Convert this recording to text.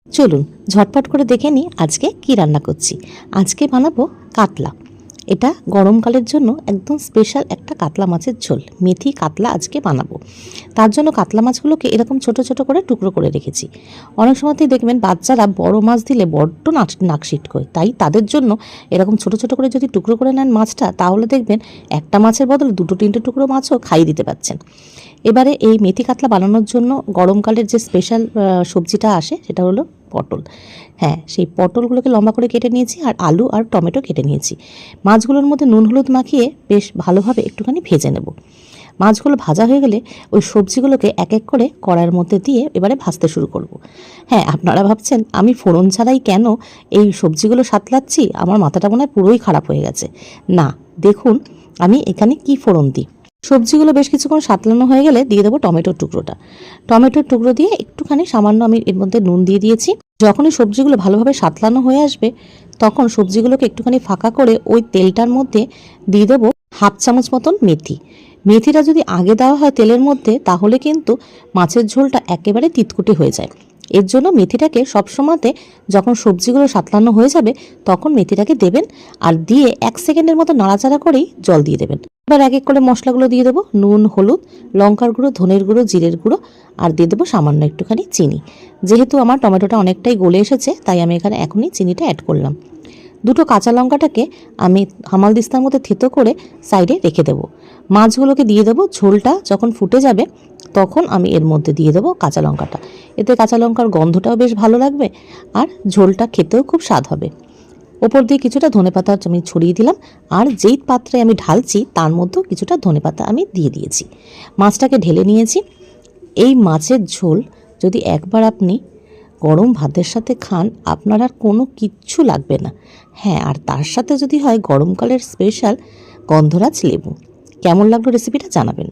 চলুন ঝটপট করে দেখে নিই আজকে কি রান্না করছি। আজকে বানাবো কাতলা। এটা গরমকালের জন্য একদম স্পেশাল একটা কাতলা মাছের ঝোল, মেথি কাতলা আজকে বানাবো। তার জন্য কাতলা মাছগুলোকে এরকম ছোট ছোট করে টুকরো করে রেখেছি। অনেক সময়তেই দেখবেন বাচ্চারা বড় মাছ দিলে বড্ড নাক ছিটকোয়, তাই তাদের জন্য এরকম ছোট ছোট করে যদি টুকরো করে নেন মাছটা, তাহলে দেখবেন একটা মাছের বদলে দুটো তিনটে টুকরো মাছও খাইয়ে দিতে পারছেন। এবারে এই মেথি কাতলা বানানোর জন্য গরমকালের যে স্পেশাল সবজিটা আসে সেটা হলো পটল। হ্যাঁ, সেই পটলগুলোকে লম্বা করে কেটে নিয়েছি আর আলু আর টমেটো কেটে নিয়েছি। মাছগুলোর মধ্যে নুন হলুদ মাখিয়ে বেশ ভালোভাবে একটুখানি ভেজে নেব। মাছগুলো ভাজা হয়ে গেলে ওই সবজিগুলোকে এক এক করে কড়াইয়ের মধ্যে দিয়ে এবারে ভাজতে শুরু করব। হ্যাঁ, আপনারা ভাবছেন আমি ফোড়ন ছাড়াই কেন এই সবজিগুলো সাতলাচ্ছি, আমার মাথাটা মনে হয় পুরোই খারাপ হয়ে গেছে। না, দেখুন আমি এখানে কি ফোড়ন দিই। সবজিগুলো বেশ কিছুক্ষণ সাতলানো হয়ে গেলে দিয়ে দেবো টমেটোর টুকরোটা। টমেটোর টুকরো দিয়ে একটুখানি সামান্য আমি এর মধ্যে নুন দিয়ে দিয়েছি। যখনই সবজিগুলো ভালোভাবে সাতলানো হয়ে আসবে, তখন সবজিগুলোকে একটুখানি ফাঁকা করে ওই তেলটার মধ্যে দিয়ে দেবো হাফ চামচ মতন মেথি। মেথিটা যদি আগে দেওয়া হয় তেলের মধ্যে, তাহলে কিন্তু মাছের ঝোলটা একেবারে তিতকুটে হয়ে যায়। এর জন্য মেথিটাকে সবসময়তে যখন সবজিগুলো সাতলানো হয়ে যাবে তখন মেথিটাকে দেবেন, আর দিয়ে 1 সেকেন্ডের মতো নাড়াচাড়া করেই জল দিয়ে দেবেন। এবার এক এক করে মশলাগুলো দিয়ে দেবো, নুন হলুদ লঙ্কার গুঁড়ো ধনের গুঁড়ো জিরের গুঁড়ো, আর দিয়ে দেবো সামান্য একটুখানি চিনি। যেহেতু আমার টমেটোটা অনেকটাই গলে এসেছে, তাই আমি এখানে এখনই চিনিটা অ্যাড করলাম। দুটো কাঁচা লঙ্কাটাকে আমি হামালদিস্তার মধ্যে থেতো করে সাইডে রেখে দেবো। মাছগুলোকে দিয়ে দেবো, ঝোলটা যখন ফুটে যাবে তখন আমি এর মধ্যে দিয়ে দেবো কাঁচা লঙ্কাটা। এতে কাঁচা লঙ্কার গন্ধটাও বেশ ভালো লাগবে আর ঝোলটা খেতেও খুব স্বাদ হবে। ওপর দিয়ে কিছুটা ধনেপাতা আমি ছড়িয়ে দিলাম, আর যেই পাত্রে আমি ঢালছি তার মধ্যেও কিছুটা ধনেপাতা আমি দিয়ে দিয়েছি। মাছটাকে ঢেলে নিয়েছি। এই মাছের ঝোল যদি একবার আপনি গরম ভাতের সাথে খান, আপনার আর কোনো কিচ্ছু লাগবে না। হ্যাঁ, আর তার সাথে যদি হয় গরমকালের স্পেশাল গন্ধরাজ লেবু। কেমন লাগলো রেসিপিটা জানাবেন।